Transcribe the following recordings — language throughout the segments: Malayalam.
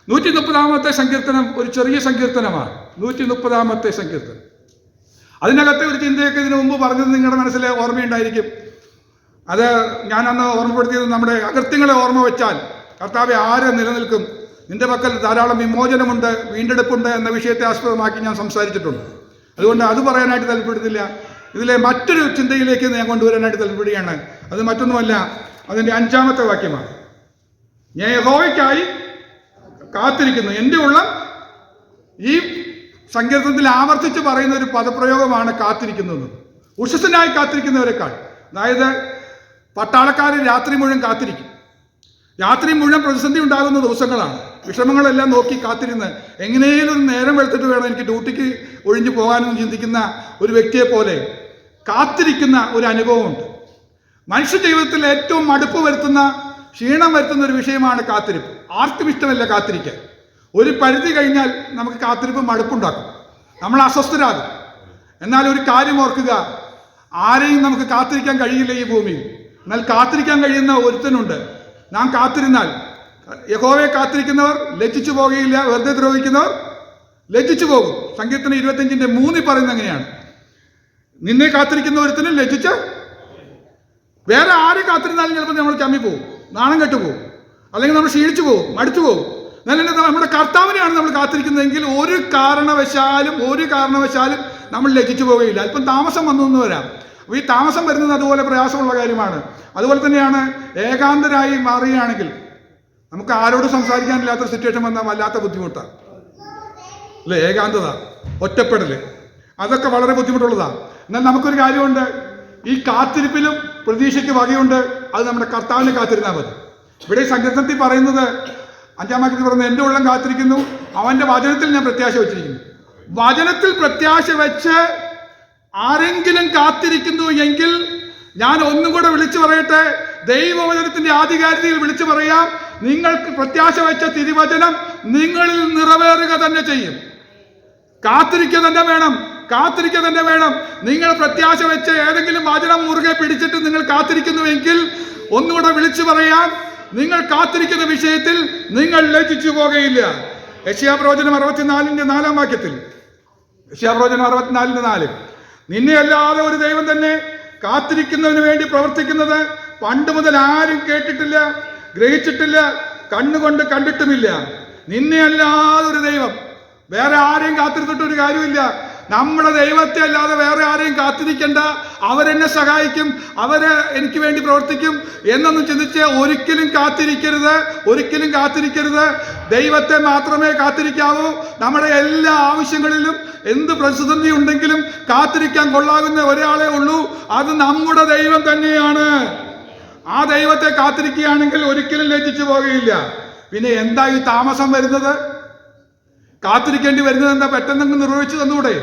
130-ാമത്തെ സങ്കീർത്തനം ഒരു ചെറിയ സങ്കീർത്തനമാണ്. 130-ാമത്തെ സങ്കീർത്തനം. അതിനകത്തെ ഒരു ചിന്തയൊക്കെ ഇതിനു മുമ്പ് പറഞ്ഞത് നിങ്ങളുടെ മനസ്സിലെ ഓർമ്മയുണ്ടായിരിക്കും. അത് ഞാൻ അന്ന് ഓർമ്മപ്പെടുത്തിയത് നമ്മുടെ അകൃത്യങ്ങളെ ഓർമ്മ വെച്ചാൽ കർത്താവെ ആര് നിലനിൽക്കും, നിന്റെ പക്കൽ ധാരാളം വിമോചനമുണ്ട്, വീണ്ടെടുപ്പുണ്ട് എന്ന വിഷയത്തെ ആസ്പദമാക്കി ഞാൻ സംസാരിച്ചിട്ടുണ്ട്. അതുകൊണ്ട് അത് പറയാനായിട്ട് താല്പര്യപ്പെടുന്നില്ല. ഇതിലെ മറ്റൊരു ചിന്തയിലേക്ക് ഞാൻ കൊണ്ടുവരാനായിട്ട് താല്പര്യപ്പെടുകയാണ്. അത് മറ്റൊന്നുമല്ല, അതിൻ്റെ 5-ാമത്തെ വാക്യമാണ്. ഞാൻ യഹോവയ്ക്കായി കാത്തിരിക്കുന്നു. എൻ്റെ ഉള്ളം ഈ സങ്കീർത്തനത്തിൽ ആവർത്തിച്ച് പറയുന്ന ഒരു പദപ്രയോഗമാണ് കാത്തിരിക്കുന്നത്. ഉഷസ്സിനായി കാത്തിരിക്കുന്നവരെക്കാൾ, അതായത് പട്ടാളക്കാർ രാത്രി മുഴുവൻ കാത്തിരിക്കും. രാത്രി മുഴുവൻ പ്രതിസന്ധി ഉണ്ടാകുന്ന ദിവസങ്ങളാണ്. വിഷമങ്ങളെല്ലാം നോക്കി കാത്തിരുന്ന് എങ്ങനെയും ഒരു നേരം വെളുത്തിട്ട് വേണം എനിക്ക് ഡ്യൂട്ടിക്ക് ഒഴിഞ്ഞു പോകാനെന്ന് ചിന്തിക്കുന്ന ഒരു വ്യക്തിയെ പോലെ കാത്തിരിക്കുന്ന ഒരു അനുഭവമുണ്ട്. മനുഷ്യ ജീവിതത്തിൽ ഏറ്റവും മടുപ്പ് വരുത്തുന്ന, ക്ഷീണം വരുത്തുന്ന ഒരു വിഷയമാണ് കാത്തിരിപ്പ്. ആർക്കും ഇഷ്ടമല്ല കാത്തിരിക്കാൻ. ഒരു പരിധി കഴിഞ്ഞാൽ നമുക്ക് കാത്തിരിപ്പ് മടുപ്പുണ്ടാക്കും, നമ്മൾ അസ്വസ്ഥരാകും. എന്നാൽ ഒരു കാര്യം ഓർക്കുക, ആരെയും നമുക്ക് കാത്തിരിക്കാൻ കഴിയില്ല ഈ ഭൂമിയിൽ. എന്നാൽ കാത്തിരിക്കാൻ കഴിയുന്ന ഒരുത്തനുണ്ട്. നാം കാത്തിരുന്നാൽ, യഹോവയെ കാത്തിരിക്കുന്നവർ ലജ്ജിച്ചു പോകുകയില്ല, വെറുതെ ദ്രോഹിക്കുന്നവർ ലജ്ജിച്ചു പോകും. സങ്കീർത്തനം 25:3 പറയുന്നത് അങ്ങനെയാണ്. നിന്നെ കാത്തിരിക്കുന്ന ഒരുത്തനും ലജ്ജിച്ച്, വേറെ ആരെ കാത്തിരുന്നാലും ചിലപ്പോൾ നമ്മൾ ചമ്മിപ്പോവും, നാണം കെട്ടുപോകും, അല്ലെങ്കിൽ നമ്മൾ ക്ഷീണിച്ചു പോകും, മടുത്തു പോകും. എന്നാൽ നമ്മുടെ കർത്താവിനെയാണ് നമ്മൾ കാത്തിരിക്കുന്നതെങ്കിൽ ഒരു കാരണവശാലും നമ്മൾ ലജ്ജിച്ചു പോകുകയില്ല. അല്പം താമസം വന്നു എന്ന് വരാം. അപ്പോൾ ഈ താമസം വരുന്നത് അതുപോലെ പ്രയാസമുള്ള കാര്യമാണ്. അതുപോലെ തന്നെയാണ് ഏകാന്തരായി മാറുകയാണെങ്കിൽ, നമുക്ക് ആരോടും സംസാരിക്കാനില്ലാത്ത സിറ്റുവേഷൻ വന്നാൽ വല്ലാത്ത ബുദ്ധിമുട്ടാണ് അല്ലേ? ഏകാന്തത, ഒറ്റപ്പെടല്, അതൊക്കെ വളരെ ബുദ്ധിമുട്ടുള്ളതാണ്. എന്നാൽ നമുക്കൊരു കാര്യമുണ്ട്, ഈ കാത്തിരിപ്പിലും പ്രതീക്ഷയ്ക്ക് വകയുണ്ട്. അത് നമ്മുടെ കർത്താവിനെ കാത്തിരുന്നാൽ മതി. ഇവിടെ സങ്കീർത്തനത്തിൽ പറയുന്നത്, 5-ാം വാക്യത്തിൽ പറയുന്നത്, എൻ്റെ ഉള്ളം കാത്തിരിക്കുന്നു, അവൻ്റെ വചനത്തിൽ ഞാൻ പ്രത്യാശ വെച്ചിരിക്കുന്നു. വചനത്തിൽ പ്രത്യാശ വെച്ച് ആരെങ്കിലും കാത്തിരിക്കുന്നു എങ്കിൽ ഞാൻ ഒന്നും കൂടെ വിളിച്ചു പറയട്ടെ, ദൈവവചനത്തിന്റെ ആധികാരികതയിൽ വിളിച്ചു പറയാം, നിങ്ങൾക്ക് പ്രത്യാശ വെച്ച തിരുവചനം നിങ്ങളിൽ നിറവേറുക തന്നെ ചെയ്യും. കാത്തിരിക്കുക തന്നെ വേണം. നിങ്ങൾ പ്രത്യാശ വെച്ച് ഏതെങ്കിലും വചനം മുറുകെ പിടിച്ചിട്ട് നിങ്ങൾ കാത്തിരിക്കുന്നുവെങ്കിൽ ഒന്നുകൂടെ വിളിച്ചു പറയാം, നിങ്ങൾ കാത്തിരിക്കുന്ന വിഷയത്തിൽ നിങ്ങൾ ലജ്ജിച്ചു പോകുകയില്ല. യെശയ്യാപ്രവചനം 64-4 വാക്യത്തിൽ, യെശയ്യാപ്രവചനം 64:4, നിന്നെ അല്ലാതെ ഒരു ദൈവം തന്നെ കാത്തിരിക്കുന്നതിന് വേണ്ടി പ്രവർത്തിക്കുന്നത് പണ്ട് മുതൽ ആരും കേട്ടിട്ടില്ല, ഗ്രഹിച്ചിട്ടില്ല, കണ്ണുകൊണ്ട് കണ്ടിട്ടുമില്ല. നിന്നെ അല്ലാതെ ഒരു ദൈവം, വേറെ ആരെയും കാത്തിരുന്നിട്ടൊരു കാര്യമില്ല. നമ്മുടെ ദൈവത്തെ അല്ലാതെ വേറെ ആരെയും കാത്തിരിക്കണ്ട, അവരെന്നെ സഹായിക്കും, അവര് എനിക്ക് വേണ്ടി പ്രവർത്തിക്കും എന്നൊന്നും ചിന്തിച്ച് ഒരിക്കലും കാത്തിരിക്കരുത്. ദൈവത്തെ മാത്രമേ കാത്തിരിക്കാവൂ. നമ്മുടെ എല്ലാ ആവശ്യങ്ങളിലും എന്ത് പ്രതിസന്ധി ഉണ്ടെങ്കിലും കാത്തിരിക്കാൻ കൊള്ളാകുന്ന ഒരാളെ ഉള്ളൂ, അത് നമ്മുടെ ദൈവം തന്നെയാണ്. ആ ദൈവത്തെ കാത്തിരിക്കുകയാണെങ്കിൽ ഒരിക്കലും ലജ്ജിച്ചു പോകുകയില്ല. പിന്നെ എന്താ ഈ താമസം വരുന്നത്, കാത്തിരിക്കേണ്ടി വരുന്നത് എന്താ? പെട്ടെന്ന് നിർവഹിച്ചു തന്നൂടെ?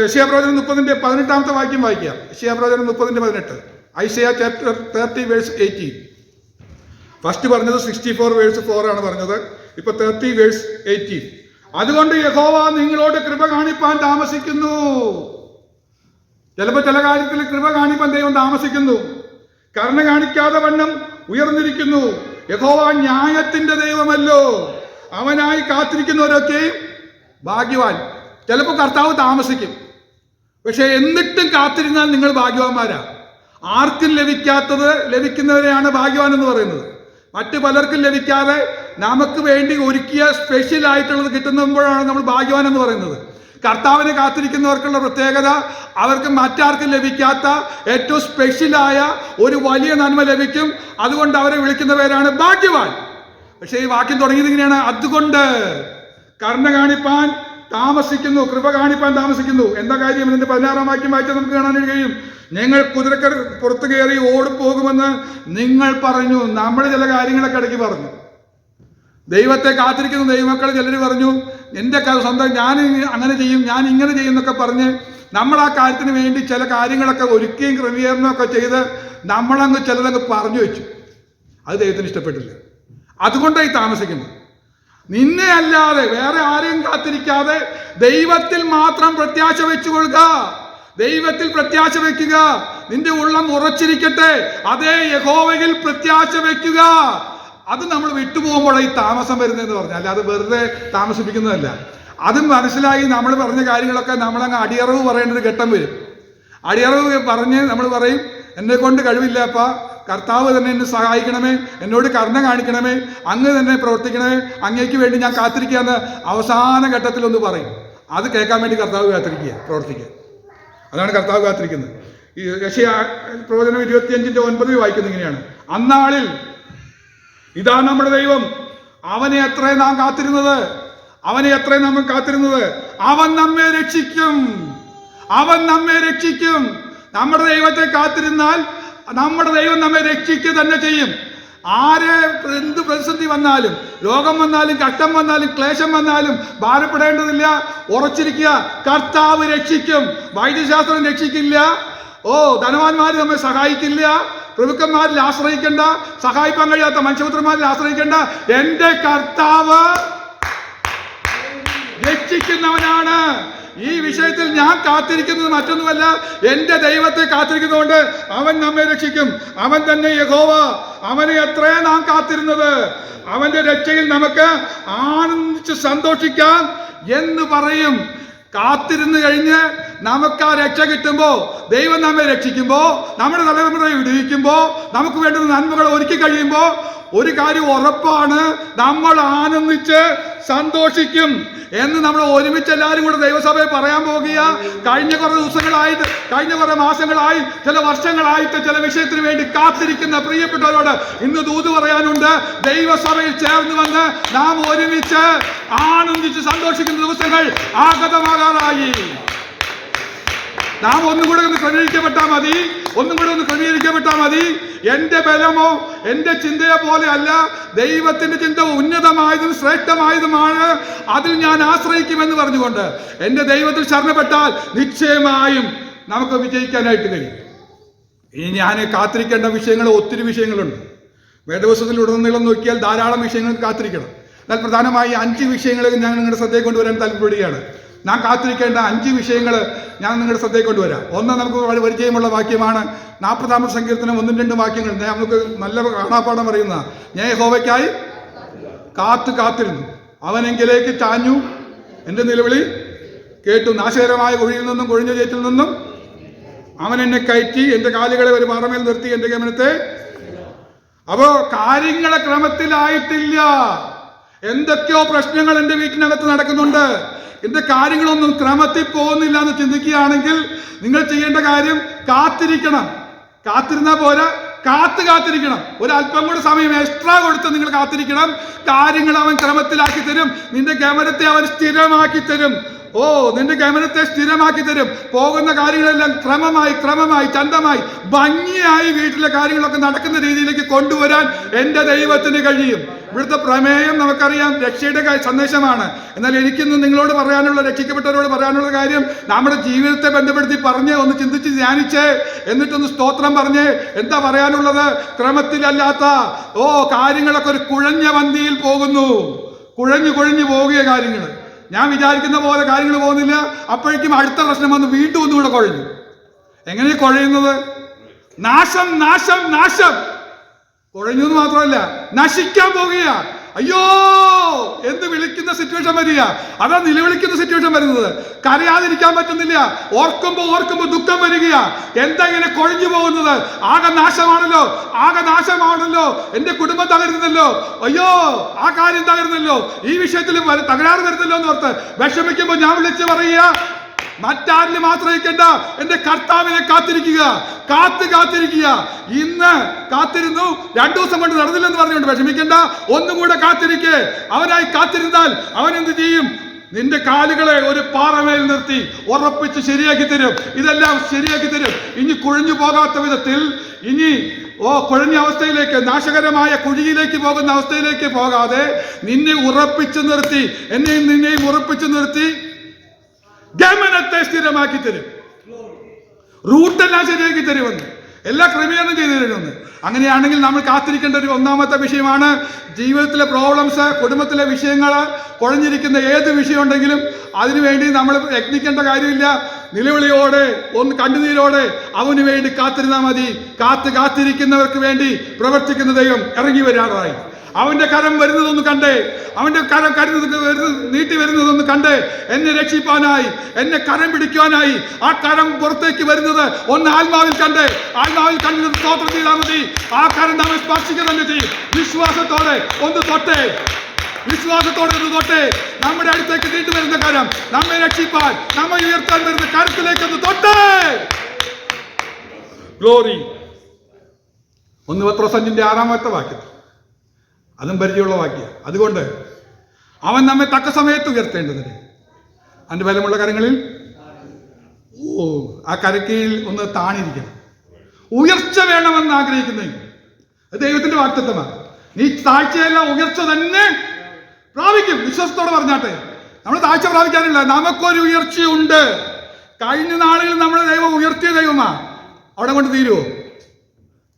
യെശയ്യാപ്രവചനം 30:18 വാക്യം വായിക്കാം. യെശയ്യാപ്രവചനം 30:18, ഐസയ ചാപ്റ്റർ 30:18. ഫസ്റ്റ് പറഞ്ഞത് 64:4 ആണ് പറഞ്ഞത്, ഇപ്പൊ 30:18. അതുകൊണ്ട് യഹോവ നിങ്ങളോട് കൃപ കാണിപ്പാൻ താമസിക്കുന്നു. ചിലപ്പോൾ ചില കാര്യത്തിൽ കൃപ കാണിപ്പാൻ ദൈവം താമസിക്കുന്നു. കരുണ കാണിക്കാതെ വണ്ണം ഉയർന്നിരിക്കുന്നു. യഹോവ ന്യായത്തിന്റെ ദൈവമല്ലോ, അവനായി കാത്തിരിക്കുന്നവരൊക്കെയും ഭാഗ്യവാൻ. ചിലപ്പോൾ കർത്താവ് താമസിക്കും, പക്ഷെ എന്നിട്ടും കാത്തിരുന്നാൽ നിങ്ങൾ ഭാഗ്യവാന്മാരാ. ആർക്കും ലഭിക്കാത്തത് ലഭിക്കുന്നവരെയാണ് ഭാഗ്യവാൻ എന്ന് പറയുന്നത്. മറ്റു പലർക്കും ലഭിക്കാതെ നമുക്ക് വേണ്ടി ഒരുക്കിയ സ്പെഷ്യൽ ആയിട്ടുള്ളത് കിട്ടുമ്പോഴാണ് നമ്മൾ ഭാഗ്യവാൻ എന്ന് പറയുന്നത്. കർത്താവിനെ കാത്തിരിക്കുന്നവർക്കുള്ള പ്രത്യേകത, അവർക്ക് മറ്റാർക്കും ലഭിക്കാത്ത ഏറ്റവും സ്പെഷ്യലായ ഒരു വലിയ നന്മ ലഭിക്കും. അതുകൊണ്ട് അവരെ വിളിക്കുന്ന പേരാണ് ഭാഗ്യവാൻ. പക്ഷേ ഈ വാക്യം തുടങ്ങിയത് ഇങ്ങനെയാണ്, അതുകൊണ്ട് കരുണ കാണിപ്പാൻ താമസിക്കുന്നു, കൃപ കാണിപ്പാൻ താമസിക്കുന്നു. എന്താ കാര്യം? ഇതിന്റെ 16-ാം വാക്യം വായിച്ചാൽ നമുക്ക് കാണാൻ കഴിയും. ഞങ്ങൾ കുതിരക്കർ പുറത്തു കയറി ഓടിപ്പോകുമെന്ന് നിങ്ങൾ പറഞ്ഞു. നമ്മൾ ചില കാര്യങ്ങളൊക്കെ ഇടയ്ക്ക് പറഞ്ഞു. ദൈവത്തെ കാത്തിരിക്കുന്ന ദൈവമക്കൾ ചിലർ പറഞ്ഞു, എൻ്റെ സ്വന്തം ഞാൻ അങ്ങനെ ചെയ്യും, ഞാൻ ഇങ്ങനെ ചെയ്യും എന്നൊക്കെ പറഞ്ഞ് നമ്മൾ ആ കാര്യത്തിന് വേണ്ടി ചില കാര്യങ്ങളൊക്കെ ഒരുക്കുകയും ക്രമീകരണമൊക്കെ ചെയ്ത് നമ്മളങ്ങ് ചിലതങ്ങ് പറഞ്ഞു വെച്ചു. അത് ദൈവത്തിന് ഇഷ്ടപ്പെട്ടില്ല. അതുകൊണ്ടായി താമസിക്കുന്നത്. നിന്നെ അല്ലാതെ വേറെ ആരെയും കാത്തിരിക്കാതെ ദൈവത്തിൽ മാത്രം പ്രത്യാശ വെച്ചുകൊള്ളുക. ദൈവത്തിൽ പ്രത്യാശ വയ്ക്കുക. നിന്റെ ഉള്ളം ഉറച്ചിരിക്കട്ടെ. അതേ യഹോവയിൽ പ്രത്യാശ വയ്ക്കുക. അത് നമ്മൾ വിട്ടുപോകുമ്പോഴാണ് ഈ താമസം വരുന്നതെന്ന് പറഞ്ഞാൽ, അത് വെറുതെ താമസിപ്പിക്കുന്നതല്ല. അതും മനസ്സിലായി നമ്മൾ പറഞ്ഞ കാര്യങ്ങളൊക്കെ നമ്മളങ്ങ് അടിയറവ് പറയേണ്ട ഒരു ഘട്ടം വരും. അടിയറവ് പറഞ്ഞ് നമ്മൾ പറയും, എന്നെ കൊണ്ട് കഴിവില്ലപ്പ, കർത്താവ് തന്നെ എന്നെ സഹായിക്കണമേ, എന്നോട് കരുണ കാണിക്കണമേ, അങ്ങ് തന്നെ പ്രവർത്തിക്കണമേ, അങ്ങേക്ക് വേണ്ടി ഞാൻ കാത്തിരിക്കാന്ന് അവസാന ഘട്ടത്തിലൊന്ന് പറയും. അത് കേൾക്കാൻ വേണ്ടി കർത്താവ് കാത്തിരിക്കുക, പ്രവർത്തിക്കുക. അതാണ് കർത്താവ് കാത്തിരിക്കുന്നത്. ഈ യെശയ്യാ പ്രവചനം 25:9 വായിക്കുന്നത് ഇങ്ങനെയാണ്: അന്നാളിൽ ഇതാ നമ്മുടെ ദൈവം, അവനെ എത്ര നാം കാത്തിരുന്നത്, അവനെ എത്ര നമ്മൾ കാത്തിരുന്നത്, അവൻ നമ്മെ രക്ഷിക്കും, അവൻ നമ്മെ രക്ഷിക്കും. നമ്മുടെ ദൈവത്തെ കാത്തിരുന്നാൽ നമ്മുടെ ദൈവം നമ്മെ രക്ഷിക്കുക തന്നെ ചെയ്യും. ആരെ എന്ത് പ്രതിസന്ധി വന്നാലും, രോഗം വന്നാലും, കഷ്ടം വന്നാലും, ക്ലേശം വന്നാലും ഭാരപ്പെടേണ്ടതില്ല, ഉറച്ചിരിക്കുക. കർത്താവ് രക്ഷിക്കും. വൈദ്യശാസ്ത്രം രക്ഷിക്കില്ല, ധനവാന്മാർ നമ്മെ സഹായിക്കില്ല, പ്രഭുക്കന്മാരിൽ ആശ്രയിക്കേണ്ട, സഹായിക്കാൻ കഴിയാത്ത മനുഷ്യപുത്രന്മാരിൽ ആശ്രയിക്കേണ്ട. എന്റെ കർത്താവ് രക്ഷിക്കുന്നവനാണ്. ഈ വിഷയത്തിൽ ഞാൻ കാത്തിരിക്കുന്നത് മറ്റൊന്നുമല്ല, എന്റെ ദൈവത്തെ കാത്തിരിക്കുന്നതുകൊണ്ട് അവൻ നമ്മെ രക്ഷിക്കും. അവൻ തന്നെ യഹോവ, അവനെ എത്രയാ നാം കാത്തിരുന്നത്. അവന്റെ രക്ഷയിൽ നമുക്ക് ആനന്ദിച്ച് സന്തോഷിക്കാം എന്ന് പറയും. കാത്തിരുന്ന് കഴിഞ്ഞ് നമുക്ക് ആ രക്ഷ കിട്ടുമ്പോ, ദൈവം നമ്മെ രക്ഷിക്കുമ്പോ, നമ്മുടെ തലമുറയെ വിടുവിക്കുമ്പോ, നമുക്ക് വേണ്ടുന്ന നന്മകൾ ഒരുക്കി കഴിയുമ്പോ ഒരു കാര്യം ഉറപ്പാണ്, നമ്മൾ ആനന്ദിച്ച് സന്തോഷിക്കും എന്ന് നമ്മൾ ഒരുമിച്ച് എല്ലാവരും കൂടെ ദൈവസഭയെ പറയാൻ പോകുക. കഴിഞ്ഞ കുറെ ദിവസങ്ങളായിട്ട്, കഴിഞ്ഞ കുറെ മാസങ്ങളായി, ചില വർഷങ്ങളായിട്ട് ചില വിഷയത്തിന് വേണ്ടി കാത്തിരിക്കുന്ന പ്രിയപ്പെട്ടവരോട് ഇന്ന് ദൂത് പറയാനുണ്ട്. ദൈവസഭയിൽ ചേർന്ന് വന്ന് നാം ഒരുമിച്ച് ആനന്ദിച്ച് സന്തോഷിക്കുന്ന ദിവസങ്ങൾ ആഗതമാകാറായി. നാം ഒന്നും കൂടെ ഒന്ന് ക്രമീകരിക്കപ്പെട്ടാൽ മതി, ഒന്നും കൂടെ ഒന്ന് ക്രമീകരിക്കപ്പെട്ടാൽ മതി. എന്റെ ബലമോ എന്റെ ചിന്തയെ പോലെ അല്ല, ദൈവത്തിന്റെ ചിന്ത ഉന്നതമായതും ശ്രേഷ്ഠമായതുമാണ്, അതിൽ ഞാൻ ആശ്രയിക്കുമെന്ന് പറഞ്ഞുകൊണ്ട് എന്റെ ദൈവത്തിൽ ശരണപ്പെട്ടാൽ നിശ്ചയമായും നമുക്ക് വിജയിക്കാനായിട്ട് കഴിയും. ഇനി ഞാൻ കാത്തിരിക്കേണ്ട വിഷയങ്ങൾ ഒത്തിരി വിഷയങ്ങളുണ്ട്. വേദപുസ്തകത്തിൽ ഉടനീളം നോക്കിയാൽ ധാരാളം വിഷയങ്ങൾ കാത്തിരിക്കണം. എന്നാൽ പ്രധാനമായി 5 വിഷയങ്ങൾ ഞാൻ നിങ്ങളുടെ ശ്രദ്ധയെ കൊണ്ടുവരാൻ താല്പര്യപ്പെടുകയാണ്. നാം കാത്തിരിക്കേണ്ട 5 വിഷയങ്ങൾ ഞാൻ നിങ്ങളുടെ ശ്രദ്ധയെ കൊണ്ടുവരാം. ഒന്ന്, നമുക്ക് വളരെ പരിചയമുള്ള വാക്യമാണ് 40-ാമത്തെ സങ്കീർത്തനം 1-2 വാക്യങ്ങൾ നമുക്ക് നല്ല കാണാപ്പാടം അറിയുന്ന: ഞാൻ യഹോവയ്ക്കായി കാത്തിരുന്നു, അവനെങ്കിലേക്ക് ചാഞ്ഞു, എൻ്റെ നിലവിളി കേട്ടു. നാശകരമായ കുഴിയിൽ നിന്നും കൊഴിഞ്ഞ ചേറ്റിൽ നിന്നും അവൻ എന്നെ കയറ്റി, എൻ്റെ കാലുകളെ ഒരു പാറമേൽ നിർത്തി, എൻ്റെ ഗമനത്തെ. അപ്പോ കാര്യങ്ങളെ ക്രമത്തിലായിട്ടില്ല. എന്തൊക്കെയോ പ്രശ്നങ്ങൾ എൻ്റെ വീട്ടിനകത്ത് നടക്കുന്നുണ്ട്, എന്റെ കാര്യങ്ങളൊന്നും ക്രമത്തിൽ പോകുന്നില്ല എന്ന് ചിന്തിക്കുകയാണെങ്കിൽ നിങ്ങൾ ചെയ്യേണ്ട കാര്യം കാത്തിരിക്കണം. കാത്തിരുന്നാൽ പോരാ, കാത്തിരിക്കണം. ഒരല്പം കൂടെ സമയം എക്സ്ട്രാ കൊടുത്ത് നിങ്ങൾ കാത്തിരിക്കണം. കാര്യങ്ങൾ അവൻ ക്രമത്തിലാക്കി തരും. നിന്റെ ഗമനത്തെ അവൻ സ്ഥിരമാക്കി തരും. നിന്റെ ഗമനത്തെ സ്ഥിരമാക്കി തരും. പോകുന്ന കാര്യങ്ങളെല്ലാം ക്രമമായി ചന്തമായി ഭംഗിയായി വീട്ടിലെ കാര്യങ്ങളൊക്കെ നടക്കുന്ന രീതിയിലേക്ക് കൊണ്ടുവരാൻ എൻ്റെ ദൈവത്തിന് കഴിയും. ഇവിടുത്തെ പ്രമേയം നമുക്കറിയാം, രക്ഷയുടെ സന്ദേശമാണ്. എന്നാൽ എനിക്കിന്ന് നിങ്ങളോട് പറയാനുള്ള, രക്ഷിക്കപ്പെട്ടവരോട് പറയാനുള്ള കാര്യം, നമ്മുടെ ജീവിതത്തെ ബന്ധപ്പെടുത്തി പറഞ്ഞ് ഒന്ന് ചിന്തിച്ച് ധ്യാനിച്ച് എന്നിട്ടൊന്ന് സ്തോത്രം പറഞ്ഞ് എന്താ പറയാനുള്ളത്? ക്രമത്തിലല്ലാത്ത കാര്യങ്ങളൊക്കെ ഒരു കുഴഞ്ഞ വന്തിയിൽ പോകുന്നു. കുഴഞ്ഞു പോകുക കാര്യങ്ങൾ. ഞാൻ വിചാരിക്കുന്ന പോലെ കാര്യങ്ങൾ പോകുന്നില്ല. അപ്പോഴേക്കും അടുത്ത പ്രശ്നം വന്ന് വീണ്ടും ഒന്നുകൂടെ കുഴഞ്ഞു. എങ്ങനെയാ കുഴയുന്നത്? നാശം. കുഴഞ്ഞു എന്ന് മാത്രമല്ല, നശിക്കാൻ പോകുക. അയ്യോ എന്ന് വിളിക്കുന്ന സിറ്റുവേഷൻ വരിക. അതാ നിലവിളിക്കുന്ന സിറ്റുവേഷൻ വരുന്നത്. കരയാതിരിക്കാൻ പറ്റുന്നില്ല. ഓർക്കുമ്പോ ദുഃഖം വരിക. എന്താ ഇങ്ങനെ കൊഴിഞ്ഞു പോകുന്നത്? ആകെ നാശമാണല്ലോ, എന്റെ കുടുംബം തകരുന്നല്ലോ, അയ്യോ ആ കാര്യം തകരുന്നല്ലോ, ഈ വിഷയത്തിൽ തകരാറ് വരുന്നല്ലോ എന്ന് ഓർത്ത് വിഷമിക്കുമ്പോ ഞാൻ വിളിച്ച് പറയുക, മറ്റാരിലും ആശ്രയിക്കേണ്ട, എന്റെ കർത്താവിനെ കാത്തിരിക്കുക. ഇന്ന് കാത്തിരുന്നു, 2 ദിവസം കൊണ്ട് നടന്നില്ലെന്ന് പറഞ്ഞുകൊണ്ട് വിഷമിക്കേണ്ട. ഒന്നും കൂടെ കാത്തിരിക്കേ. അവനായി കാത്തിരുന്നാൽ അവൻ എന്ത് ചെയ്യും? നിന്റെ കാലുകളെ ഒരു പാറമേൽ നിർത്തി ഉറപ്പിച്ച് ശരിയാക്കി തരും. ഇതെല്ലാം ശരിയാക്കി തരും. ഇനി കുഴഞ്ഞു പോകാത്ത വിധത്തിൽ, ഇനി കുഴഞ്ഞ അവസ്ഥയിലേക്ക്, നാശകരമായ കുഴിയിലേക്ക് പോകുന്ന അവസ്ഥയിലേക്ക് പോകാതെ നിന്നെ ഉറപ്പിച്ചു നിർത്തി, നിന്നെയും ഉറപ്പിച്ചു നിർത്തി ഗമനത്തെ സ്ഥിരമാക്കി തരും. റൂട്ടെല്ലാം ശരിയാക്കി തരുമെന്ന്, എല്ലാ ക്രമീകരണം ചെയ്തു തരുമെന്ന്. അങ്ങനെയാണെങ്കിൽ നമ്മൾ കാത്തിരിക്കേണ്ട ഒരു ഒന്നാമത്തെ വിഷയമാണ് ജീവിതത്തിലെ പ്രോബ്ലംസ്, കുടുംബത്തിലെ വിഷയങ്ങൾ, കുഴഞ്ഞിരിക്കുന്ന ഏത് വിഷയം ഉണ്ടെങ്കിലും അതിനുവേണ്ടി നമ്മൾ യത്നിക്കേണ്ട കാര്യമില്ല. നിലവിളിയോടെ, കണ്ണുനീരോടെ അവന് വേണ്ടി കാത്തിരുന്നാൽ മതി. കാത്തിരിക്കുന്നവർക്ക് വേണ്ടി പ്രവർത്തിക്കുന്ന ദൈവം ഇറങ്ങി വരാറായി. അവന്റെ കരം വരുന്നതൊന്ന് കണ്ടേ, അവന്റെ കരം നീട്ടി വരുന്നതൊന്ന് കണ്ടേ. എന്നെ രക്ഷിപ്പാനായി, എന്നെ കരം പിടിക്കുവാനായി ആ കരം പുറത്തേക്ക് വരുന്നത് ഒന്ന് ആത്മാവിൽ കണ്ടേ. ആത്മാവിൽ കണ്ടത് സ്തോത്രം ചെയ്താൽ മതി. ആ കരം നമ്മെ സ്പർശിക്കുക തന്നെ ചെയ്യും. വിശ്വാസത്തോടെ ഒന്ന് തൊട്ടേ, വിശ്വാസത്തോടെ ഒന്ന് തൊട്ടേ. നമ്മുടെ അടുത്തേക്ക് നീണ്ടു വരുന്ന കരം, നമ്മെ രക്ഷിപ്പാൻ, നമ്മെ ഉയർത്താൻ വരുന്ന കരത്തിലേക്ക് ഒന്ന് തൊട്ടേ. ഗ്ലോറി. 1 പത്രോസ് 5:6 വാക്യം, അതും പരിചയമുള്ള വാക്യം. അതുകൊണ്ട് അവൻ നമ്മെ തക്ക സമയത്ത് ഉയർത്തേണ്ടതിന് അതിൻ്റെ ബലമുള്ള കരങ്ങളിൽ ആ കരക്കീഴിൽ ഒന്ന് താണിരിക്കണം. ഉയർച്ച വേണമെന്ന് ആഗ്രഹിക്കുന്നെങ്കിൽ അത് ദൈവത്തിന്റെ വാഗ്ദത്തമാണ്. നീ താഴ്ചയല്ല, ഉയർച്ച തന്നെ പ്രാപിക്കും. വിശ്വാസത്തോടെ പറഞ്ഞാട്ടെ. നമ്മൾ താഴ്ച പ്രാപിക്കാനില്ല, നമുക്കൊരു ഉയർച്ചയുണ്ട്. കഴിഞ്ഞ നാളുകളിൽ നമ്മളെ ദൈവം ഉയർത്തിയ ദൈവമാ. അവിടെ കൊണ്ട് തീരുവോ?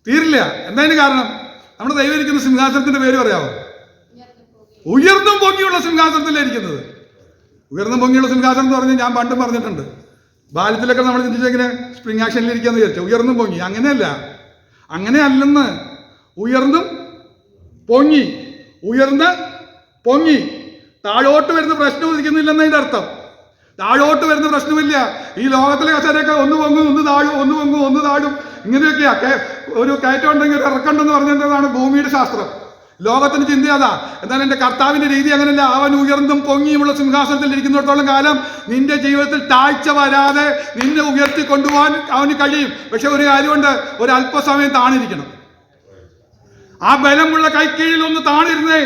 തീരില്ല. എന്തായാലും കാരണം നമ്മുടെ ദൈവം ഇരിക്കുന്ന സിംഹാസനത്തിന്റെ പേര് പറയാമോ? ഉയർന്നും പൊങ്ങിയുള്ള സിംഹാസനത്തിലായിരിക്കുന്നത്. ഉയർന്നും പൊങ്ങിയുള്ള സിംഹാസനം എന്ന് പറഞ്ഞാൽ ഞാൻ പണ്ടും പറഞ്ഞിട്ടുണ്ട്. ബാല്യത്തിലൊക്കെ നമ്മൾ ചിന്തിച്ചെങ്ങനെ സ്പ്രിംഗ് ആക്ഷനിൽ ഇരിക്കാന്ന് വിചാരിച്ചു. ഉയർന്നും പൊങ്ങി അങ്ങനെയല്ല, അങ്ങനെയല്ലെന്ന്. ഉയർന്നും പൊങ്ങി, ഉയർന്ന് പൊങ്ങി. താഴോട്ട് വരുന്ന പ്രശ്നം ഉദിക്കുന്നില്ലെന്നതിന്റെ അർത്ഥം. താഴോട്ട് വരുന്ന പ്രശ്നമില്ല. ഈ ലോകത്തിലെ കസേരയൊക്കെ ഒന്ന് പൊങ്ങും, ഒന്ന് താഴും, ഒന്ന് പൊങ്ങും, ഒന്ന് താഴും, ഇങ്ങനെയൊക്കെയാ. ഒരു കയറ്റം ഉണ്ടെങ്കിൽ ഒരു ഇറക്കണ്ടെന്ന് പറഞ്ഞതാണ് ഭൂമിയുടെ ശാസ്ത്രം. ലോകത്തിന് ചിന്തയാതാ. എന്നാൽ എൻ്റെ കർത്താവിന്റെ രീതി അങ്ങനെയല്ല. അവൻ ഉയർന്നും പൊങ്ങിയുമുള്ള സിംഹാസനത്തിൽ ഇരിക്കുന്നിടത്തോളം കാലം നിന്റെ ജീവിതത്തിൽ താഴ്ച വരാതെ നിന്നെ ഉയർത്തി കൊണ്ടുപോകാൻ അവന് കഴിയും. പക്ഷെ ഒരു കാര്യമുണ്ട്, ഒരു അല്പസമയം താണിരിക്കണം. ആ ബലമുള്ള കൈക്കീഴിൽ ഒന്ന് താണിരുന്നേ.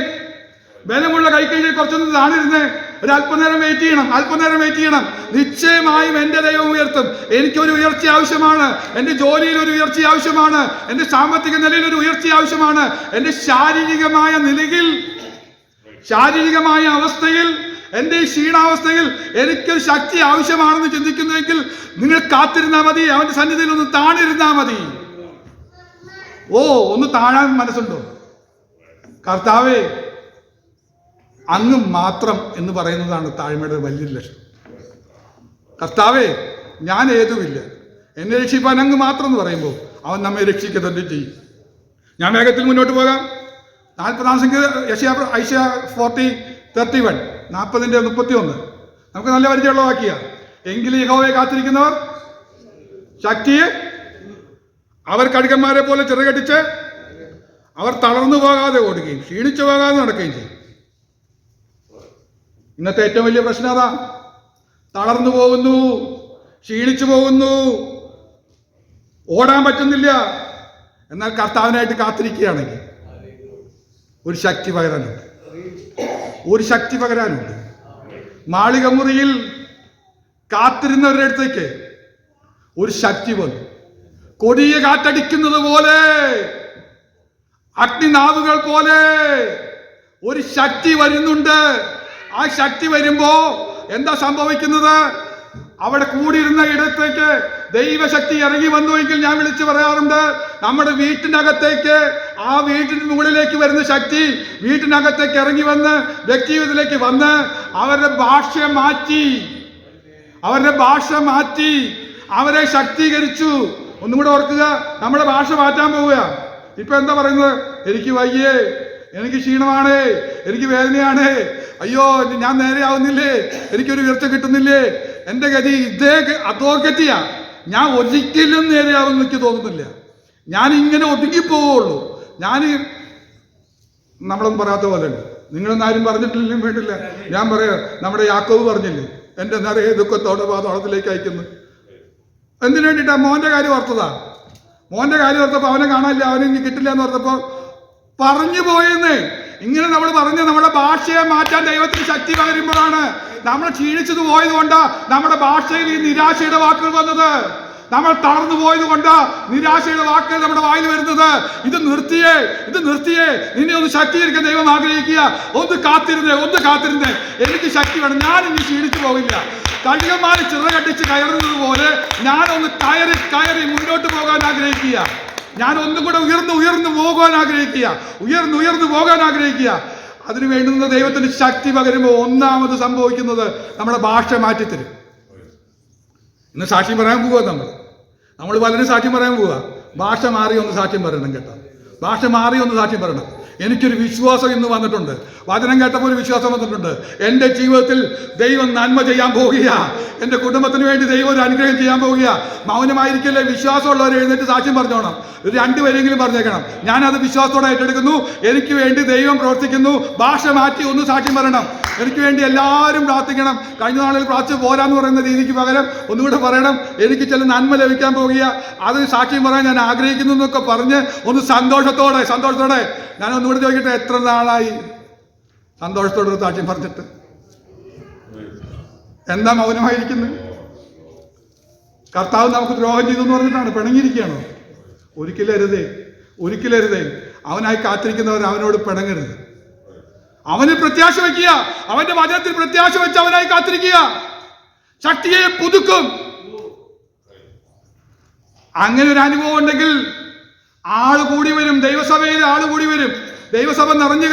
ബലമുള്ള കൈക്കീഴിൽ കുറച്ചൊന്ന് താണിരുന്നേ. ഒരു അല്പനേരം വെയിറ്റ് ചെയ്യണം, അല്പനേരം വെയിറ്റ് ചെയ്യണം. നിശ്ചയമായും എൻ്റെ ദൈവം ഉയർത്തും. എനിക്കൊരു ഉയർച്ച ആവശ്യമാണ്. എൻ്റെ ജോലിയിൽ ഒരു ഉയർച്ച ആവശ്യമാണ്. എൻ്റെ സാമ്പത്തിക നിലയിൽ ഒരു ഉയർച്ച ആവശ്യമാണ്. എൻ്റെ ശാരീരികമായ നിലയിൽ, ശാരീരികമായ അവസ്ഥയിൽ, എൻ്റെ ഈ ക്ഷീണാവസ്ഥയിൽ എനിക്കൊരു ശക്തി ആവശ്യമാണെന്ന് ചിന്തിക്കുന്നുവെങ്കിൽ നിങ്ങൾ കാത്തിരുന്നാൽ മതി. അവന്റെ സന്നിധിയിൽ ഒന്ന് താണിരുന്നാൽ മതി. ഒന്ന് താഴാൻ മനസ്സുണ്ടോ? കർത്താവേ അങ്ങ് മാത്രം എന്ന് പറയുന്നതാണ് താഴ്മയുടെ വലിയൊരു ലക്ഷണം. കർത്താവേ ഞാൻ ഏതുമില്ല, എന്നെ രക്ഷിപ്പാൻ അങ്ങ് മാത്രം എന്ന് പറയുമ്പോൾ അവൻ നമ്മെ രക്ഷിക്കുക തന്നെ ചെയ്യും. ഞാൻ വേഗത്തിൽ മുന്നോട്ട് പോകാം. 40-ാം സംഖ്യ ഐശയ്യാ 40:31, 40:31 നമുക്ക് നല്ല പരിചയമുള്ള വാക്യ. എങ്കിലും യഹോവയെ കാത്തിരിക്കുന്നവർ ശക്തിയെ, അവർ കഴുകന്മാരെ പോലെ ചിറകടിച്ച് അവർ തളർന്നു പോകാതെ ഓടുകയും ക്ഷീണിച്ചു പോകാതെ നടക്കുകയും ചെയ്യും. ഇന്നത്തെ ഏറ്റവും വലിയ പ്രശ്നം അതാ. തളർന്നു പോകുന്നു, ക്ഷീണിച്ചു പോകുന്നു, ഓടാൻ പറ്റുന്നില്ല. എന്നാൽ കർത്താവിനായിട്ട് കാത്തിരിക്കുകയാണെങ്കിൽ ഒരു ശക്തി പകരാനുണ്ട്, ഒരു ശക്തി പകരാനുണ്ട്. മാളികമുറിയിൽ കാത്തിരുന്നവരുടെ അടുത്തേക്ക് ഒരു ശക്തി വന്നു. കൊടിയ കാറ്റടിക്കുന്നത് പോലെ, അഗ്നിനാവുകൾ പോലെ ഒരു ശക്തി വരുന്നുണ്ട്. ആ ശക്തി വരുമ്പോ എന്താ സംഭവിക്കുന്നത്? അവിടെ കൂടിയിരുന്ന ഇടത്തേക്ക് ദൈവശക്തി ഇറങ്ങി വന്നുവെങ്കിൽ ഞാൻ വിളിച്ചു പറയാറുണ്ട്, നമ്മുടെ വീട്ടിനകത്തേക്ക്, ആ വീട്ടിന് മുകളിലേക്ക് വരുന്ന ശക്തി വീട്ടിനകത്തേക്ക് ഇറങ്ങി വന്ന് വ്യക്തിജീവിതത്തിലേക്ക് വന്ന് അവരുടെ ഭാഷ മാറ്റി, അവരെ ശക്തീകരിച്ചു. ഒന്നും കൂടെ ഓർക്കുക, നമ്മുടെ ഭാഷ മാറ്റാൻ പോവുക. ഇപ്പൊ എന്താ പറയുന്നത്? എനിക്ക് വയ്യേ, എനിക്ക് ക്ഷീണമാണ്, എനിക്ക് വേദനയാണ്, അയ്യോ ഞാൻ നേരെ ആവുന്നില്ലേ, എനിക്കൊരു ഉയർച്ച കിട്ടുന്നില്ലേ, എൻ്റെ ഗതി ഇതേ അധോഗതിയാ, ഞാൻ ഒരിക്കലും നേരെയാവുമെന്ന് എനിക്ക് തോന്നുന്നില്ല, ഞാൻ ഇങ്ങനെ ഒതുങ്ങിപ്പോവുള്ളൂ. നമ്മളൊന്നും പറയാത്ത പോലെ ഉണ്ട്. നിങ്ങളൊന്നും ആരും പറഞ്ഞിട്ടില്ലെങ്കിലും വേണ്ടില്ല, ഞാൻ പറയാം. നമ്മുടെ യാക്കോബ് പറഞ്ഞില്ലേ, എൻ്റെ നിറയെ ദുഃഖത്തോടെ പാതാളത്തിലേക്ക് അയക്കുന്നു. എന്തിനു വേണ്ടിയിട്ടാ? മോന്റെ കാര്യം ഓർത്തതാ. മോന്റെ കാര്യം ഓർത്തപ്പോ അവനെ കാണാനില്ല, അവനെ ഇനി കിട്ടില്ല എന്ന് ഓർത്തപ്പോ പറഞ്ഞു പോയെന്ന്. ഇങ്ങനെ നമ്മൾ പറഞ്ഞ് നമ്മുടെ ഭാഷയെ മാറ്റാൻ ദൈവത്തിന് ശക്തി പകരുമ്പോഴാണ്. നമ്മൾ ക്ഷീണിച്ചത് പോയത് കൊണ്ടാ നമ്മുടെ ഭാഷയിൽ ഈ നിരാശയുടെ വാക്കുകൾ വന്നത്. നമ്മൾ തളർന്നു പോയത് കൊണ്ടാ നിരാശയുടെ വാക്കുകൾ നമ്മുടെ വായിൽ വരുന്നത്. ഇത് നിർത്തിയേ, നിന്നെ ഒന്ന് ശക്തീകരിക്കാൻ ദൈവം ആഗ്രഹിക്കുക. ഒന്ന് കാത്തിരുന്നേ, എനിക്ക് ശക്തി വേണം, ഞാൻ ഇനി ക്ഷീണിച്ചു പോകില്ല. കഴുകന്മാര് ചിറകടിച്ച് കയറുന്നത് പോലെ ഞാനൊന്ന് കയറി മുന്നോട്ട് പോകാൻ ആഗ്രഹിക്കുക. ഞാൻ ഒന്നും കൂടെ ഉയർന്നു പോകാൻ ആഗ്രഹിക്കുക. അതിനു വേണ്ടുന്ന ദൈവത്തിന് ശക്തി പകരുമ്പോൾ ഒന്നാമത് സംഭവിക്കുന്നത് നമ്മുടെ ഭാഷ മാറ്റിത്തരും. ഇന്ന് സാക്ഷ്യം പറയാൻ പോവുക. നമ്മൾ പലരും സാക്ഷ്യം പറയാൻ പോവുക. ഭാഷ മാറി ഒന്ന് സാക്ഷ്യം പറയണം കേട്ടോ. ഭാഷ മാറി ഒന്ന് സാക്ഷ്യം പറയണം. എനിക്കൊരു വിശ്വാസം ഇന്ന് വന്നിട്ടുണ്ട്. വചനം കേട്ടപ്പോൾ ഒരു വിശ്വാസം വന്നിട്ടുണ്ട്. എൻ്റെ ജീവിതത്തിൽ ദൈവം നന്മ ചെയ്യാൻ പോവുക, എൻ്റെ കുടുംബത്തിന് വേണ്ടി ദൈവം ഒരു അനുഗ്രഹം ചെയ്യാൻ പോവുക. മൗനമായിരിക്കല്ലേ, വിശ്വാസമുള്ളവർ എഴുന്നേറ്റ് സാക്ഷ്യം പറഞ്ഞോണം. ഒരു രണ്ടുപേരെങ്കിലും പറഞ്ഞേക്കണം, ഞാനത് വിശ്വാസത്തോടെ ഏറ്റെടുക്കുന്നു, എനിക്ക് വേണ്ടി ദൈവം പ്രവർത്തിക്കുന്നു. ഭാഷ മാറ്റി ഒന്ന് സാക്ഷ്യം പറയണം. എനിക്ക് വേണ്ടി എല്ലാവരും പ്രാർത്ഥിക്കണം. കഴിഞ്ഞ നാളിൽ പ്രാർത്ഥിച്ച് പോരാന്ന് പറയുന്ന രീതിക്ക് പകരം ഒന്നുകൂടെ പറയണം, എനിക്ക് ചില നന്മ ലഭിക്കാൻ പോവുക, അത് സാക്ഷ്യം പറയാൻ ഞാൻ ആഗ്രഹിക്കുന്നു എന്നൊക്കെ പറഞ്ഞ് ഒന്ന് സന്തോഷത്തോടെ ഞാൻ ഒന്നുകൂടെ ചോദിക്കട്ടെ, എത്ര നാളായി സന്തോഷത്തോടെ സാക്ഷ്യം പറഞ്ഞിട്ട്? എന്താ മൗനമായിരിക്കുന്നത്? കർത്താവ് നമുക്ക് ദ്രോഹം ചെയ്തു എന്ന് പറഞ്ഞിട്ടാണ് പിണങ്ങിയിരിക്കുകയാണോ? ഒരിക്കലരുതേ. അവനായി കാത്തിരിക്കുന്നവർ അവനോട് പിണങ്ങരുത്. അവന് പ്രത്യാശ വയ്ക്കുക, അവന്റെ വചനത്തിൽ പ്രത്യാശ വെച്ച് അവനായി കാത്തിരിക്കുക. ശക്തിയെ പുതുക്കും. അങ്ങനെ ഒരു അനുഭവം ഉണ്ടെങ്കിൽ ആള് കൂടി വരും. ദൈവസഭയിൽ ആള് കൂടി വരും. ദൈവസഭ നിറഞ്ഞ്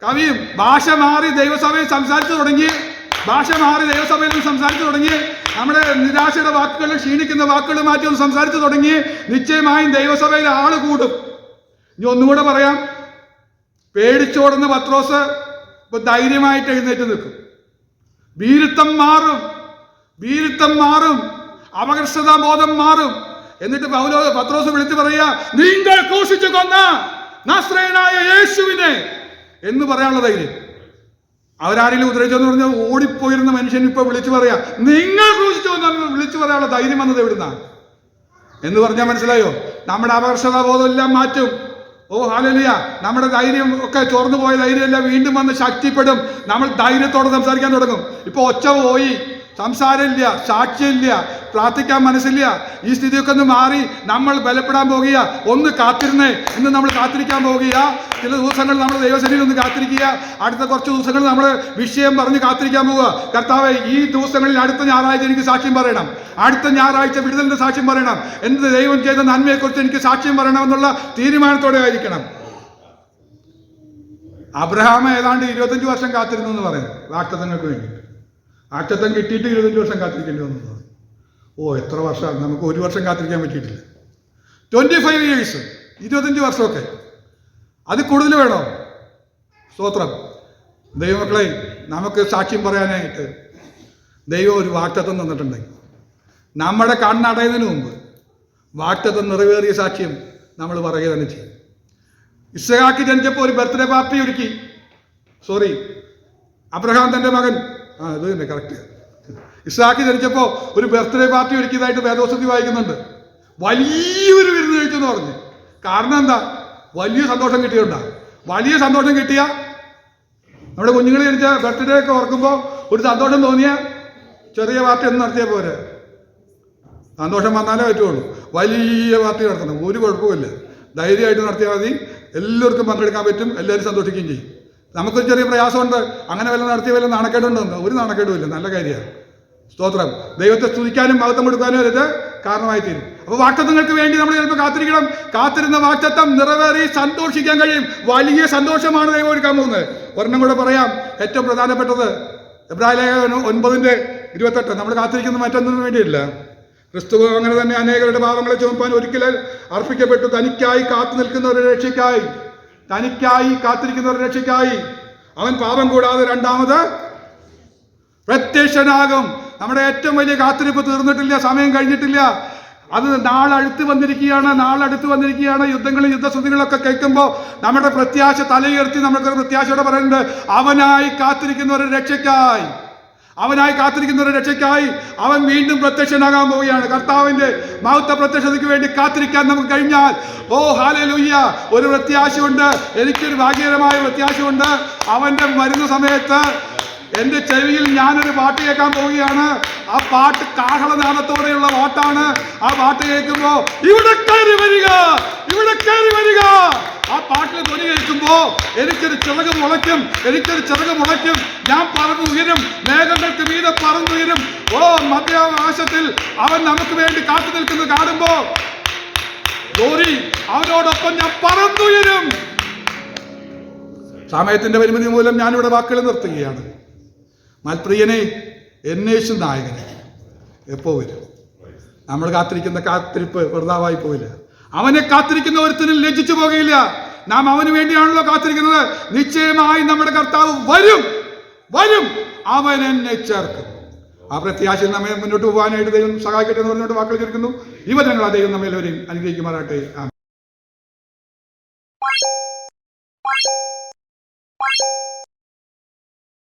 കവിയും. ഭാഷ മാറി ദൈവസഭയിൽ സംസാരിച്ചു തുടങ്ങി. നമ്മുടെ നിരാശയുടെ വാക്കുകൾ, ക്ഷീണിക്കുന്ന വാക്കുകൾ മാറ്റി ഒന്ന് സംസാരിച്ചു തുടങ്ങി. നിശ്ചയമായും ദൈവസഭയിൽ ആള് കൂടും. ഇനി ഒന്നുകൂടെ പറയാം, പേടിച്ചോടുന്ന പത്രോസ് ഇപ്പൊ ധൈര്യമായിട്ട് എഴുന്നേറ്റ് നിൽക്കും. ഭീരുത്വം മാറും, അപകർഷതാ ബോധം മാറും. എന്നിട്ട് പത്രോസ് വിളിച്ചു പറയാ, നിങ്ങൾ ക്രൂശിച്ചു കൊന്ന നസ്രയനായ യേശുവിനെ എന്ന് പറയാനുള്ള ധൈര്യം. അവരാരെങ്കിലും ഉദ്രവിച്ചെന്ന് പറഞ്ഞാൽ ഓടിപ്പോയിരുന്ന മനുഷ്യൻ ഇപ്പൊ വിളിച്ചു പറയാ, നിങ്ങൾ ക്രൂശിച്ചു കൊന്ന വിളിച്ചു പറയാനുള്ള ധൈര്യം വന്നത് എവിടുന്നാണ് എന്ന് പറഞ്ഞാൽ മനസ്സിലായോ? നമ്മുടെ അപകർഷതാ ബോധം എല്ലാം മാറ്റും. ഓ ഹല്ലേലൂയ. നമ്മുടെ ധൈര്യം ഒക്കെ ചോർന്നു പോയ ധൈര്യമെല്ലാം വീണ്ടും വന്ന് ശക്തിപ്പെടും. നമ്മൾ ധൈര്യത്തോടെ സംസാരിക്കാൻ തുടങ്ങും. ഇപ്പൊ ഒച്ച പോയി, സംസാരമില്ല, സാക്ഷ്യമില്ല, പ്രാർത്ഥിക്കാൻ മനസ്സില്ല. ഈ സ്ഥിതിയൊക്കെ ഒന്ന് മാറി നമ്മൾ ബലപ്പെടാൻ പോകുക. ഒന്ന് കാത്തിരുന്നേ, ഇന്ന് നമ്മൾ കാത്തിരിക്കാൻ പോകുക. ചില ദിവസങ്ങൾ നമ്മൾ ദൈവസന്നിധിയിൽ ഒന്ന് കാത്തിരിക്കുക. അടുത്ത കുറച്ച് ദിവസങ്ങൾ നമ്മൾ വിഷയം പറഞ്ഞ് കാത്തിരിക്കാൻ പോവുക. കർത്താവേ, ഈ ദിവസങ്ങളിൽ അടുത്ത ഞായറാഴ്ച എനിക്ക് സാക്ഷ്യം പറയണം, അടുത്ത ഞായറാഴ്ച വിടുതലിന്റെ സാക്ഷ്യം പറയണം, എന്ത് ദൈവം ചെയ്ത നന്മയെക്കുറിച്ച് എനിക്ക് സാക്ഷ്യം പറയണം എന്നുള്ള തീരുമാനത്തോടെ ആയിരിക്കണം. അബ്രഹാം ഏതാണ്ട് 25 വർഷം കാത്തിരുന്നു എന്ന് പറയുന്നത് വാഗ്ദത്തങ്ങൾക്ക് വേണ്ടി. വാഗ്ദത്തം കിട്ടിയിട്ട് 25 വർഷം കാത്തിരിക്കേണ്ടി വന്നു. എത്ര വർഷമാണ്? നമുക്ക് 1 വർഷം കാത്തിരിക്കാൻ പറ്റിയിട്ടില്ല. 25 years, 25 വർഷമൊക്കെ, അത് കൂടുതൽ വേണോ? സ്തോത്രം. ദൈവമക്കളെ, നമുക്ക് സാക്ഷ്യം പറയാനായിട്ട് ദൈവം ഒരു വാഗ്ദത്തം തന്നിട്ടുണ്ടെങ്കിൽ നമ്മുടെ കണ്ണടയുന്നതിന് മുമ്പ് വാഗ്ദത്തം നിറവേറിയ സാക്ഷ്യം നമ്മൾ പറയുക തന്നെ ചെയ്യും. ഇസ്ഹാക്ക് ജനിച്ചപ്പോൾ ഒരു ബർത്ത്ഡേ പാർട്ടി ഒരുക്കി. അബ്രഹാം തൻ്റെ മകൻ, ഇത് തന്നെ കറക്റ്റ്. ഇസ്ഹാക്ക് ജനിച്ചപ്പോൾ ഒരു ബർത്ത്ഡേ പാർട്ടി ഒരുക്കിയതായിട്ട് വേദോസ്തത്തിൽ വായിക്കുന്നുണ്ട്. വലിയൊരു വിരുന്ന് കഴിച്ചെന്ന് പറഞ്ഞു. കാരണം എന്താ? വലിയ സന്തോഷം കിട്ടിയിട്ടുണ്ടാകും. വലിയ സന്തോഷം കിട്ടിയ നമ്മുടെ കുഞ്ഞുങ്ങൾ ജനിച്ച ബർത്ത്ഡേ ഒക്കെ ഓർക്കുമ്പോൾ ഒരു സന്തോഷം തോന്നിയ ചെറിയ പാർട്ടി ഒന്നും നടത്തിയാൽ പോരെ. സന്തോഷം വന്നാലേ പറ്റുള്ളൂ. വലിയ പാർട്ടി നടത്തണം, ഒരു കുഴപ്പമില്ല. ധൈര്യമായിട്ട് നടത്തിയാൽ മതി. എല്ലാവർക്കും പങ്കെടുക്കാൻ പറ്റും, എല്ലാവരും സന്തോഷിക്കുകയും ചെയ്യും. നമുക്കൊരു ചെറിയ പ്രയാസമുണ്ട്, അങ്ങനെ വല്ല നടത്തിയ വല്ല നാണക്കേടുണ്ടോ? ഒരു നാണക്കേടുമില്ല, നല്ല കാര്യമാണ്. സ്തോത്രം. ദൈവത്തെ സ്തുതിക്കാനും മഹത്വം കൊടുക്കാനും ഇത് കാരണമായി തീരും. അപ്പോൾ വാഗ്ദത്തങ്ങൾക്ക് വേണ്ടി നമ്മൾ ചിലപ്പോൾ കാത്തിരിക്കണം. കാത്തിരുന്ന വാഗ്ദത്തം നിറവേറി സന്തോഷിക്കാൻ കഴിയും. വലിയ സന്തോഷമാണ് ദൈവം ഒരുക്കാൻ പോകുന്നത്. ഒരെണ്ണം കൂടെ പറയാം, ഏറ്റവും പ്രധാനപ്പെട്ടത് എബ്രായലേഖനം 9:28. നമ്മൾ കാത്തിരിക്കുന്നത് മറ്റൊന്നിനു വേണ്ടിയില്ല. ക്രിസ്തു അങ്ങനെ തന്നെ അനേകരുടെ പാപങ്ങളെ ചുമപ്പാൻ ഒരിക്കൽ അർപ്പിക്കപ്പെട്ടു. തനിക്കായി കാത്തു നിൽക്കുന്നവരുടെ രക്ഷയ്ക്കായി, കാത്തിരിക്കുന്നവരുടെ അവൻ പാപം കൂടാതെ രണ്ടാമത് പ്രത്യക്ഷനാകും. നമ്മുടെ ഏറ്റവും വലിയ കാത്തിരിപ്പ് തീർന്നിട്ടില്ല, സമയം കഴിഞ്ഞിട്ടില്ല. അത് നാളടുത്ത് വന്നിരിക്കുകയാണ്. യുദ്ധങ്ങളും യുദ്ധശ്രുതികളൊക്കെ കേൾക്കുമ്പോൾ നമ്മുടെ പ്രത്യാശ തലയുയർത്തി നമുക്കൊരു പ്രത്യാശയോടെ പറയുന്നുണ്ട്, അവനായി കാത്തിരിക്കുന്നവരുടെ രക്ഷയ്ക്കായി അവൻ വീണ്ടും പ്രത്യക്ഷനാകാൻ പോവുകയാണ്. കർത്താവിന്റെ മഹത്വ പ്രത്യക്ഷതയ്ക്ക് വേണ്ടി കാത്തിരിക്കാൻ നമുക്ക് കഴിഞ്ഞാൽ, ഓ ഹല്ലേലൂയ, ഒരു പ്രത്യാശയുണ്ട്. എനിക്കൊരു ഭാഗ്യകരമായ പ്രത്യാശയുണ്ട്. അവന്റെ വരുന്ന സമയത്ത് എന്റെ ചെവിയിൽ ഞാനൊരു പാട്ട് കേൾക്കാൻ പോവുകയാണ്. ആ പാട്ട് കാഹളനാദത്തോടെയുള്ള പാട്ടാണ്. ആ പാട്ട് കേൾക്കുമ്പോ ഇവിടെ കയറി വരിക, ആ പാട്ടിൽ ധ്വനി കേൾക്കുമ്പോ എനിക്കൊരു ചിറക് മുളയ്ക്കും. ഞാൻ പറന്നുയരും, മേഘങ്ങൾക്ക് മീതെ പറന്നുയരും. മധ്യാകാശത്തിൽ അവൻ നമുക്ക് വേണ്ടി കാത്തു നിൽക്കുന്നത് കാണുമ്പോ അവനോടൊപ്പം ഞാൻ പറന്നുയരും. സമയത്തിന്റെ പരിമിതി മൂലം ഞാനിവിടെ വാക്കുകൾ നിർത്തുകയാണ്. മൽപ്രിയനെ, എന്നേശു നായകനെ എപ്പോ വരും? നമ്മൾ കാത്തിരിക്കുന്ന കാത്തിരിപ്പ് വെറുതാവായി പോയില്ല. അവനെ കാത്തിരിക്കുന്ന ഒരുത്തനും ലജ്ജിച്ചു പോകുകയില്ല. നാം അവന് വേണ്ടിയാണല്ലോ കാത്തിരിക്കുന്നത്. നിശ്ചയമായി നമ്മുടെ കർത്താവ് വരും, വരും, അവൻ എന്നെ ചേർക്കും. ആ പ്രത്യാശയിൽ നമ്മെ മുന്നോട്ട് പോകാനായിട്ട് ദൈവം സഹായിക്കട്ടെ എന്ന് പറഞ്ഞുകൊണ്ട് വാക്കുകൾ ചേർക്കുന്നു. യുവജനങ്ങൾ ദൈവം നമ്മെല്ലാവരെയും അനുഗ്രഹിക്കുമാറാട്ടെ.